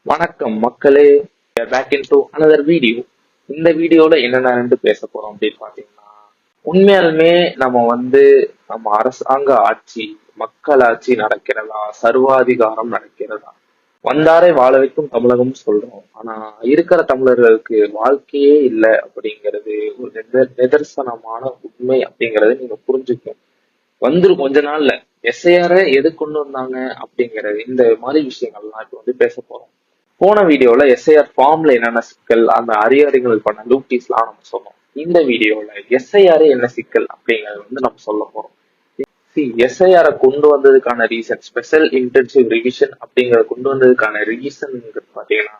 வணக்கம் மக்களே, back into another video. இந்த வீடியோல என்னென்ன பேச போறோம் அப்படின்னு பாத்தீங்கன்னா, உண்மையாலுமே நம்ம அரசாங்க ஆட்சி, மக்கள் ஆட்சி நடக்கிறதா, சர்வாதிகாரம் நடக்கிறதா? வந்தாரை வாழ வைக்கும் தமிழகம் சொல்றோம், ஆனா இருக்கிற தமிழர்களுக்கு வாழ்க்கையே இல்லை அப்படிங்கிறது ஒரு நிதர்சனமான உண்மை அப்படிங்கறத நீங்க புரிஞ்சுக்கணும். கொஞ்ச நாள்ல எஸ்ஐஆர எது கொண்டு வந்தாங்க அப்படிங்கறது, இந்த மாதிரி விஷயங்கள்லாம் இப்ப பேச போறோம். போன வீடியோல எஸ்ஐஆர் ஃபார்ம்ல என்னென்ன சிக்கல், அந்த அதிகாரிகள் பண்ண லூட்டிஸ் எல்லாம் நம்ம சொன்னோம். இந்த வீடியோல எஸ்ஐஆர் என்ன சிக்கல் அப்படிங்கறது நம்ம சொல்ல போறோம். எஸ்ஐஆர கொண்டு வந்ததுக்கான ரீசன், ஸ்பெஷல் இன்டென்சிவ் ரிவிஷன் அப்படிங்கறத கொண்டு வந்ததுக்கான ரீசன் பாத்தீங்கன்னா,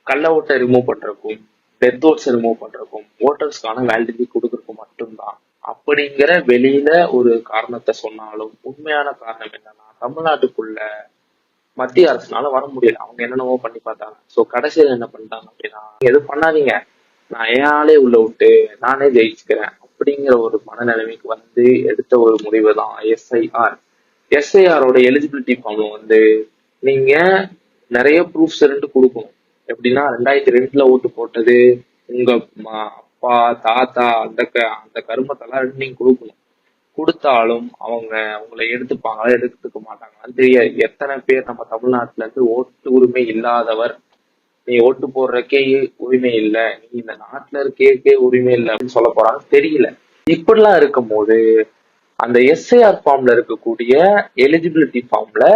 கள்ள ஓட்டை ரிமூவ் பண்றதுக்கும், டெத் ஓட்ஸ் ரிமூவ் பண்றதுக்கும், ஓட்டர்ஸ்க்கான வேலிடிட்டி கொடுக்கறதுக்கும் மட்டும்தான் அப்படிங்கிற வெளியில ஒரு காரணத்தை சொன்னாலும், உண்மையான காரணம் என்னன்னா, தமிழ்நாட்டுக்குள்ள மத்திய அரசுனால வர முடியல. அவங்க என்னென்னவோ பண்ணி பார்த்தாங்க. சோ கடைசியில என்ன பண்ணிட்டாங்க அப்படின்னா, எதுவும் பண்ணாதீங்க, நான் என் ஆளே உள்ள விட்டு நானே ஜெயிச்சுக்கிறேன் அப்படிங்கிற ஒரு மனநிலைமைக்கு எடுத்த ஒரு முடிவு தான் எஸ்ஐஆர். எஸ்ஐஆரோட எலிஜிபிலிட்டி ஃபார்ம் நீங்க நிறைய ப்ரூஃப்ஸ் கொடுக்கணும். எப்படின்னா, 2002 ஓட்டு போட்டது, உங்க அப்பா தாத்தா அந்த கருமத்தெல்லாம் நீங்க கொடுக்கணும். கொடுத்தாலும் அவங்க உங்களை எடுத்துப்பாங்களா எடுத்துக்க மாட்டாங்களான்னு தெரியாது. எத்தனை பேர் நம்ம தமிழ்நாட்டுல இருந்து ஓட்டு உரிமை இல்லாதவர், நீ ஓட்டு போடுறக்கே உரிமை இல்லை, நீ இந்த நாட்டுல இருக்கே உரிமை இல்லை அப்படின்னு சொல்ல போறான்னு தெரியல. இப்படிலாம் இருக்கும் போது அந்த எஸ்ஐஆர் ஃபார்ம்ல இருக்கக்கூடிய எலிஜிபிலிட்டி ஃபார்ம்ல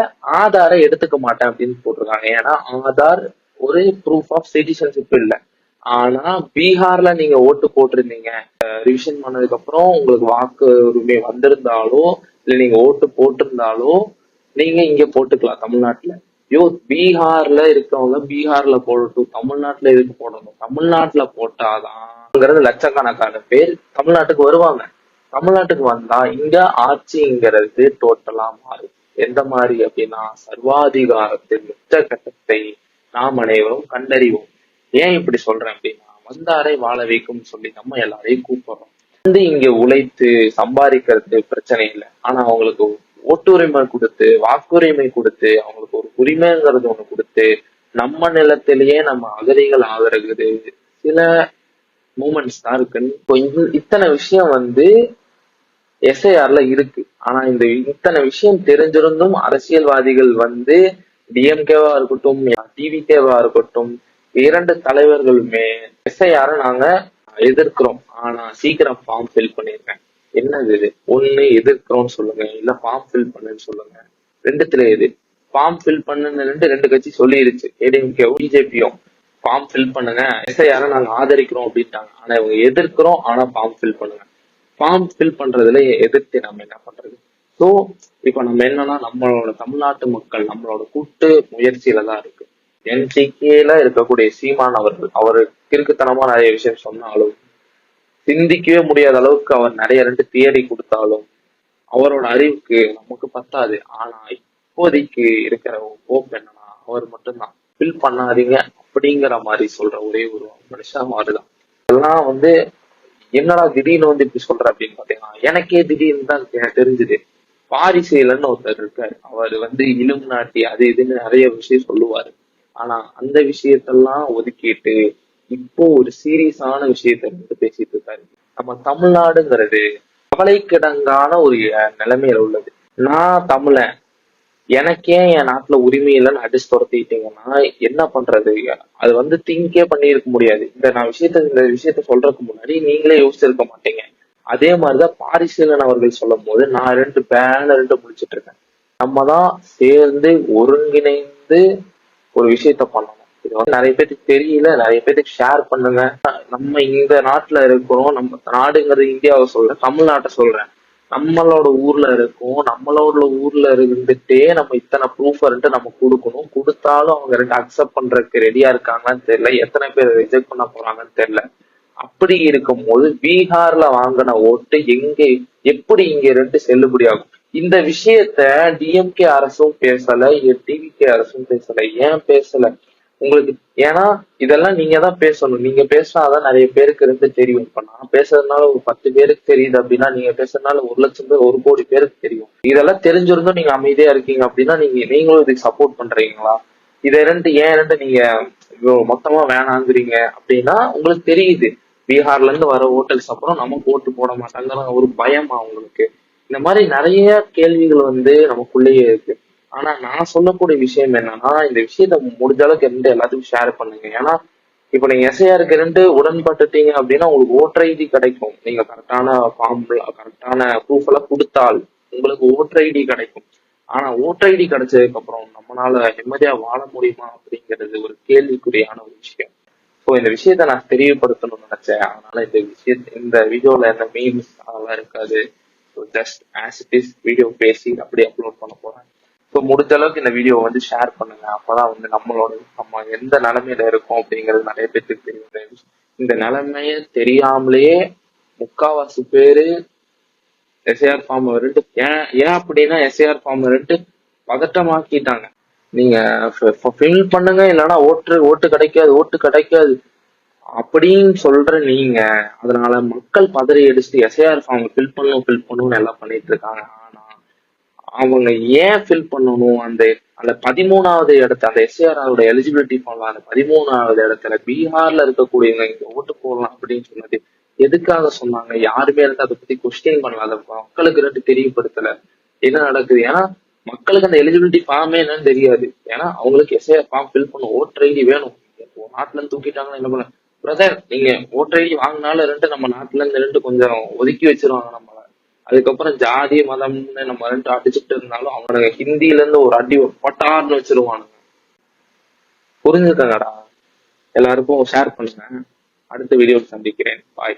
ஆதாரை எடுத்துக்க மாட்டேன் அப்படின்னு போட்டிருக்காங்க. ஏன்னா ஆதார் ஒரு ப்ரூஃப் ஆஃப் சிட்டிசன்ஷிப் இல்லை. ஆனா பீகார்ல நீங்க ஓட்டு போட்டிருந்தீங்க, ரிவிஷன் பண்ணதுக்கு அப்புறம் உங்களுக்கு வாக்கு உரிமை வந்திருந்தாலோ இல்ல நீங்க ஓட்டு போட்டிருந்தாலோ நீங்க இங்க போட்டுக்கலாம் தமிழ்நாட்டுல. பீகார்ல இருக்கவங்க பீகார்ல போடட்டும், தமிழ்நாட்டுல எதுக்கு போடணும்? தமிழ்நாட்டுல போட்டாதான் லட்சக்கணக்கான பேர் தமிழ்நாட்டுக்கு வருவாங்க. தமிழ்நாட்டுக்கு வந்தா இங்க ஆட்சிங்கிறது டோட்டலா மாறும். எந்த மாதிரி அப்படின்னா, சர்வாதிகாரத்தின் உச்சகட்டத்தை நாம் அனைவரும் கண்டறிவோம். ஏன் இப்படி சொல்றேன் அப்படின்னா, வந்தாரை வாழ வைக்கும் சொல்லி நம்ம எல்லாரையும் கூப்பிடுறோம். இங்க உழைத்து சம்பாதிக்கிறது பிரச்சனை இல்லை. ஆனா அவங்களுக்கு ஓட்டுரிமை கொடுத்து, வாக்குரிமை கொடுத்து, அவங்களுக்கு ஒரு உரிமைங்கிறது ஒண்ணு கொடுத்து, நம்ம நிலத்திலேயே நம்ம அகதிகள் ஆகிறது சில மூமெண்ட்ஸ் தான் இருக்குன்னு இத்தனை விஷயம் எஸ்ஐஆர்ல இருக்கு. ஆனா இந்த இத்தனை விஷயம் தெரிஞ்சிருந்தும் அரசியல்வாதிகள் டிஎம்கேவா இருக்கட்டும், டிவிகேவா இருக்கட்டும், இரண்டு தலைவர்களுமே எஸ்ஐஆர் நாங்க எதிர்க்கிறோம், ஆனா சீக்கிரம் ஃபார்ம் ஃபில் பண்ணிருக்கேன். என்னது இது? ஒண்ணு எதிர்க்கிறோம்னு சொல்லுங்க, இல்ல ஃபார்ம் ஃபில் பண்ணுன்னு சொல்லுங்க. ரெண்டுத்துல எது? ஃபார்ம் ஃபில் பண்ணுன்னு ரெண்டு கட்சி சொல்லிருச்சு, ஏடிஎம்கேவும் பிஜேபியும். ஃபார்ம் ஃபில் பண்ணுங்க, எஸ்ஐஆர நாங்க ஆதரிக்கிறோம் அப்படின்ட்டாங்க. ஆனா இவங்க எதிர்க்கிறோம், ஆனா ஃபார்ம் ஃபில் பண்ணுங்க. ஃபார்ம் ஃபில் பண்றதுல எதிர்த்து நம்ம என்ன பண்றது? சோ இப்ப நம்ம என்னன்னா, நம்மளோட தமிழ்நாட்டு மக்கள் நம்மளோட கூட்டு முயற்சியில தான் இருக்கு. என்டிகேல இருக்கக்கூடிய சீமான் அவர்கள், அவரு கிறுக்குத்தனமா நிறைய விஷயம் சொன்னாலும், சிந்திக்கவே முடியாத அளவுக்கு அவர் நிறைய தியரி கொடுத்தாலும், அவரோட அறிவுக்கு நமக்கு பத்தாது. ஆனா இப்போதைக்கு இருக்கிற ஹோப் என்னன்னா, அவர் மட்டும்தான். ஃபில் பண்ணாதீங்க அப்படிங்கிற மாதிரி சொல்ற ஒரே ஒரு மனுஷன் அவருதான். அதெல்லாம் என்னடா திடீர்னு இப்படி சொல்ற அப்படின்னு பாத்தீங்கன்னா, எனக்கே திடீர்னு தான் தெரிஞ்சுது. பாரிசேலன்னு ஒருத்தர் இருக்காரு. அவர் இலும் நாட்டி அது இதுன்னு நிறைய விஷயம் சொல்லுவாரு. ஆனா அந்த விஷயத்தெல்லாம் ஒதுக்கிட்டு இப்போ ஒரு சீரியஸான விஷயத்த பேசிட்டு இருக்காரு. நம்ம தமிழ்நாடுங்கிறது கவலைக்கிடங்கான ஒரு நிலைமையில உள்ளது. நான் தமிழன், எனக்கே என் நாட்டுல உரிமை இல்லைன்னு அடிச்சு துரத்திட்டீங்கன்னா என்ன பண்றது? அது திங்கே பண்ணியிருக்க முடியாது. இந்த விஷயத்த சொல்றதுக்கு முன்னாடி நீங்களே யோசிச்சிருக்க மாட்டீங்க. அதே மாதிரிதான் பாரிசீலன் அவர்கள் சொல்லும் போது நான் ரெண்டு முடிச்சிட்டு இருக்கேன். நம்ம தான் சேர்ந்து ஒருங்கிணைந்து ஒரு விஷயத்த பண்ணணும். இது நிறைய பேருக்கு தெரியல, நிறைய பேருக்கு ஷேர் பண்ணுங்க. நம்ம இந்த நாட்டுல இருக்கிறோம், நம்ம நாடுங்கிறது இந்தியாவை சொல்றேன், தமிழ்நாட்டை சொல்றேன். நம்மளோட ஊர்ல இருக்கும், நம்மளோட ஊர்ல இருந்துட்டே நம்ம இத்தனை ப்ரூஃப் நம்ம கொடுக்கணும். கொடுத்தாலும் அவங்க அக்செப்ட் பண்றதுக்கு ரெடியா இருக்காங்கன்னு தெரியல, எத்தனை பேர் ரிஜெக்ட் பண்ண போறாங்கன்னு தெரியல. அப்படி இருக்கும் போது பீகார்ல வாங்கின ஓட்டு எப்படி இங்க செல்லுபடி ஆகும்? இந்த விஷயத்த டிஎம்கே அரசும் பேசல, டிவிகே அரசும் பேசல. ஏன் பேசல உங்களுக்கு? ஏன்னா இதெல்லாம் நீங்க தான் பேசணும். நீங்க பேசினாதான் நிறைய பேருக்கு தெரியும். இப்ப நான் பேசுறதுனால ஒரு 10 பேருக்கு தெரியுது அப்படின்னா, நீங்க பேசுறதுனால 1,00,000 பேர், 1 கோடி பேருக்கு தெரியும். இதெல்லாம் தெரிஞ்சிருந்தும் நீங்க அமைதியா இருக்கீங்க அப்படின்னா, நீங்களும் இதுக்கு சப்போர்ட் பண்றீங்களா? இதை ஏன் நீங்க மொத்தமா வேணாங்கிறீங்க அப்படின்னா உங்களுக்கு தெரியுது பீகார்ல இருந்து வர ஓட்டர்ஸ் அப்புறம் நமக்கு ஓட்டு போட மாட்டாங்கிற ஒரு பயமா அவங்களுக்கு. இந்த மாதிரி நிறைய கேள்விகள் நமக்குள்ளேயே இருக்கு. ஆனா நான் சொல்லக்கூடிய விஷயம் என்னன்னா, இந்த விஷயத்த முடிஞ்ச அளவுக்கு எல்லாத்துக்கும் ஷேர் பண்ணுங்க. ஏன்னா இப்ப நீங்க எஸ்ஐஆருக்கு உடன்பட்டுட்டீங்க அப்படின்னா உங்களுக்கு ஓட்டர் ஐடி கிடைக்கும். நீங்க கரெக்டான ஃபார்ம் கரெக்டான ப்ரூஃப் எல்லாம் கொடுத்தால் உங்களுக்கு ஓட்டர் ஐடி கிடைக்கும். ஆனா ஓட்டர் ஐடி கிடைச்சதுக்கு அப்புறம் நம்மளால நிம்மதியா வாழ முடியுமா அப்படிங்கிறது ஒரு கேள்விக்குறியான ஒரு விஷயம். ஸோ இந்த விஷயத்த நான் தெரியப்படுத்தணும்னு நினைச்சேன். அதனால இந்த வீடியோல என்ன மீம்ஸ் அதெல்லாம் இருக்காது. So just as it is video பேசி அப்படியே அப்லோட் பண்ண போறேன். ஸோ முடிஞ்ச அளவுக்கு இந்த வீடியோ ஷேர் பண்ணுங்க. அப்பதான் நம்ம எந்த நிலைமையில இருக்கோம் அப்படிங்கிறது நிறைய பேருக்கு தெரியும். இந்த நிலைமைய தெரியாமலேயே முக்காவாசி பேரு எஸ்ஐஆர் ஃபார்ம் ஏன் அப்படின்னா எஸ்ஐஆர் ஃபார்ம் பதட்டமாக்கிட்டாங்க. நீங்க ஃபில் பண்ணுங்க, இல்லைன்னா ஓட்டு கிடைக்காது அப்படின்னு சொல்ற நீங்க அதனால மக்கள் பதறி அடிச்சுட்டு எஸ்ஐஆர் ஃபார்ம் ஃபில் பண்ணணும்னு எல்லாம் பண்ணிட்டு இருக்காங்க. ஆனா அவங்க ஏன் ஃபில் பண்ணணும்? அந்த அந்த 13வது இடத்த அந்த எஸ்ஐஆரோட எலிஜிபிலிட்டி ஃபார்ம்ல அந்த 13வது இடத்துல பீகார்ல இருக்கக்கூடியவங்க இங்க ஓட்டு போடலாம் அப்படின்னு சொன்னது எதுக்காக சொன்னாங்க? யாருமே அதை பத்தி கொஸ்டின் பண்ணல. அதை மக்களுக்கு தெரியப்படுத்தல என்ன நடக்குது. ஏன்னா மக்களுக்கு அந்த எலிஜிபிலிட்டி ஃபார்மே என்னன்னு தெரியாது. ஏன்னா அவங்களுக்கு எஸ்ஐஆர் ஃபார்ம் ஃபில் பண்ண ஓட்டர் ஐடி வேணும். நாட்டுல இருந்து தூக்கிட்டாங்கன்னா என்ன பண்ண பிரதர், நீங்க ஓட்டர் ஐடி வாங்கினாலும் நம்ம நாட்டுல இருந்து கொஞ்சம் ஒதுக்கி வச்சிருவாங்க நம்மள. அதுக்கப்புறம் ஜாதி மதம்னு நம்ம அடிச்சுட்டு இருந்தாலும் அவனுங்க ஹிந்தில இருந்து ஒரு அடி பட்டார்னு வச்சிருவானுங்க. புரிஞ்சுக்கங்கடா. எல்லாருக்கும் ஷேர் பண்ணுங்க. அடுத்த வீடியோவில் சந்திக்கிறேன். பாய்.